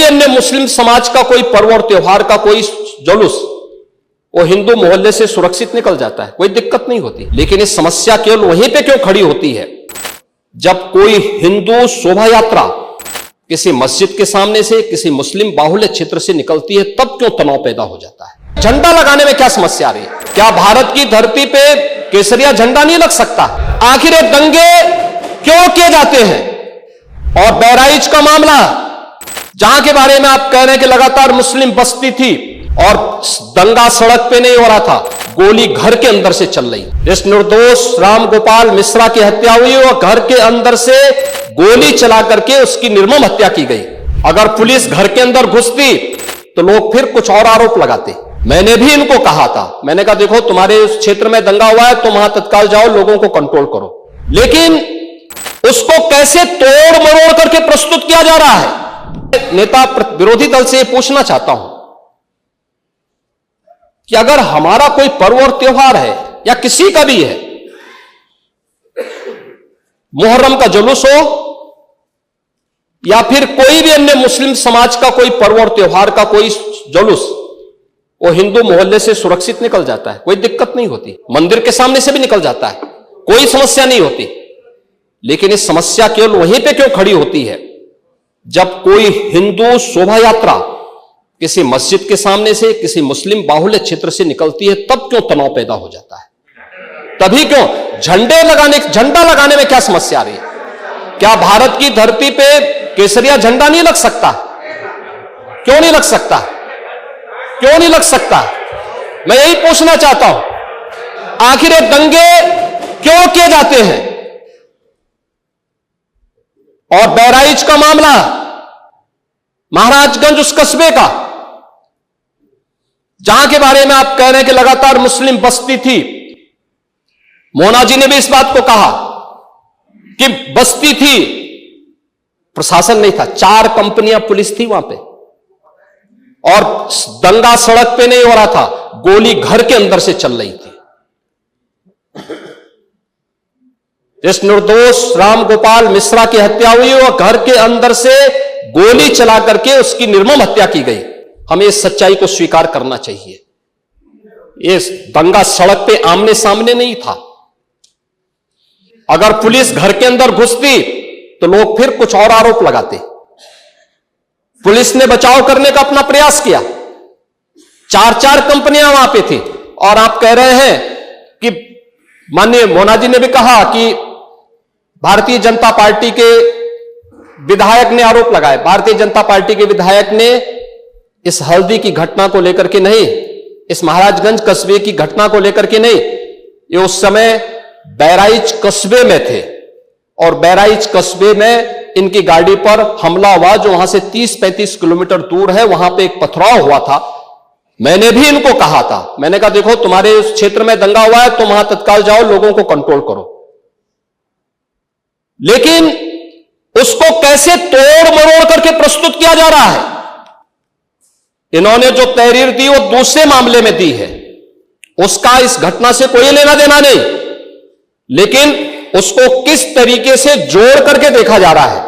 अन्य मुस्लिम समाज का कोई पर्व और त्योहार का कोई जुलूस वो हिंदू मोहल्ले से सुरक्षित निकल जाता है, कोई दिक्कत नहीं होती। लेकिन ये समस्या केवल वहीं पे क्यों खड़ी होती है जब कोई हिंदू शोभा यात्रा किसी मस्जिद के सामने से, किसी मुस्लिम बाहुल्य क्षेत्र से निकलती है, तब क्यों तनाव पैदा हो जाता है। झंडा लगाने में क्या समस्या आ रही है? क्या भारत की धरती पे केसरिया झंडा नहीं लग सकता? आखिर ये दंगे क्यों किए जाते हैं? और बहराइच का मामला, जहां के बारे में आप कह रहे हैं कि लगातार मुस्लिम बस्ती थी और दंगा सड़क पे नहीं हो रहा था, गोली घर के अंदर से चल रही। इस निर्दोष राम गोपाल मिश्रा की हत्या हुई और घर के अंदर से गोली चला करके उसकी निर्मम हत्या की गई। अगर पुलिस घर के अंदर घुसती तो लोग फिर कुछ और आरोप लगाते। मैंने भी इनको कहा था, मैंने कहा देखो तुम्हारे उस क्षेत्र में दंगा हुआ है, तुम वहां तत्काल जाओ, लोगों को कंट्रोल करो। लेकिन उसको कैसे तोड़ मरोड़ करके प्रस्तुत किया जा रहा है। नेता विरोधी दल से पूछना चाहता हूं कि अगर हमारा कोई पर्व और त्योहार है या किसी का भी है, मुहर्रम का जुलूस हो या फिर कोई भी अन्य मुस्लिम समाज का कोई पर्व और त्योहार का कोई जुलूस, वो हिंदू मोहल्ले से सुरक्षित निकल जाता है, कोई दिक्कत नहीं होती। मंदिर के सामने से भी निकल जाता है, कोई समस्या नहीं होती। लेकिन इस समस्या केवल वहीं पे क्यों खड़ी होती है जब कोई हिंदू शोभा यात्रा किसी मस्जिद के सामने से, किसी मुस्लिम बाहुल्य क्षेत्र से निकलती है, तब क्यों तनाव पैदा हो जाता है? तभी क्यों झंडा लगाने में क्या समस्या आ रही है? क्या भारत की धरती पे केसरिया झंडा नहीं लग सकता? क्यों नहीं लग सकता? क्यों नहीं लग सकता? मैं यही पूछना चाहता हूं, आखिर ये दंगे क्यों किए जाते हैं? और बहराइच का मामला, महाराजगंज उस कस्बे का, जहां के बारे में आप कह रहे हैं कि लगातार मुस्लिम बस्ती थी, मोना जी ने भी इस बात को कहा कि बस्ती थी, प्रशासन नहीं था, 4 कंपनियां पुलिस थी वहां पे और दंगा सड़क पे नहीं हो रहा था, गोली घर के अंदर से चल रही थी। इस निर्दोष राम गोपाल मिश्रा की हत्या हुई और घर के अंदर से गोली चला करके उसकी निर्मम हत्या की गई। हमें इस सच्चाई को स्वीकार करना चाहिए। ये दंगा सड़क पे आमने सामने नहीं था। अगर पुलिस घर के अंदर घुसती तो लोग फिर कुछ और आरोप लगाते। पुलिस ने बचाव करने का अपना प्रयास किया, 4 कंपनियां वहां पे थी और आप कह रहे हैं कि माननीय मोना जी ने भी कहा कि भारतीय जनता पार्टी के विधायक ने आरोप लगाए। भारतीय जनता पार्टी के विधायक ने इस हल्दी की घटना को लेकर के नहीं, इस महाराजगंज कस्बे की घटना को लेकर के नहीं, ये उस समय बहराइच कस्बे में थे और बहराइच कस्बे में इनकी गाड़ी पर हमला हुआ, जो वहां से 30-35 किलोमीटर दूर है, वहां पे एक पथराव हुआ था। मैंने भी इनको कहा था, मैंने कहा देखो तुम्हारे उस क्षेत्र में दंगा हुआ है, तुम वहां तत्काल जाओ, लोगों को कंट्रोल करो। लेकिन उसको कैसे तोड़ मरोड़ करके प्रस्तुत किया जा रहा है। इन्होंने जो तहरीर दी वो दूसरे मामले में दी है, उसका इस घटना से कोई लेना देना नहीं, लेकिन उसको किस तरीके से जोड़ करके देखा जा रहा है।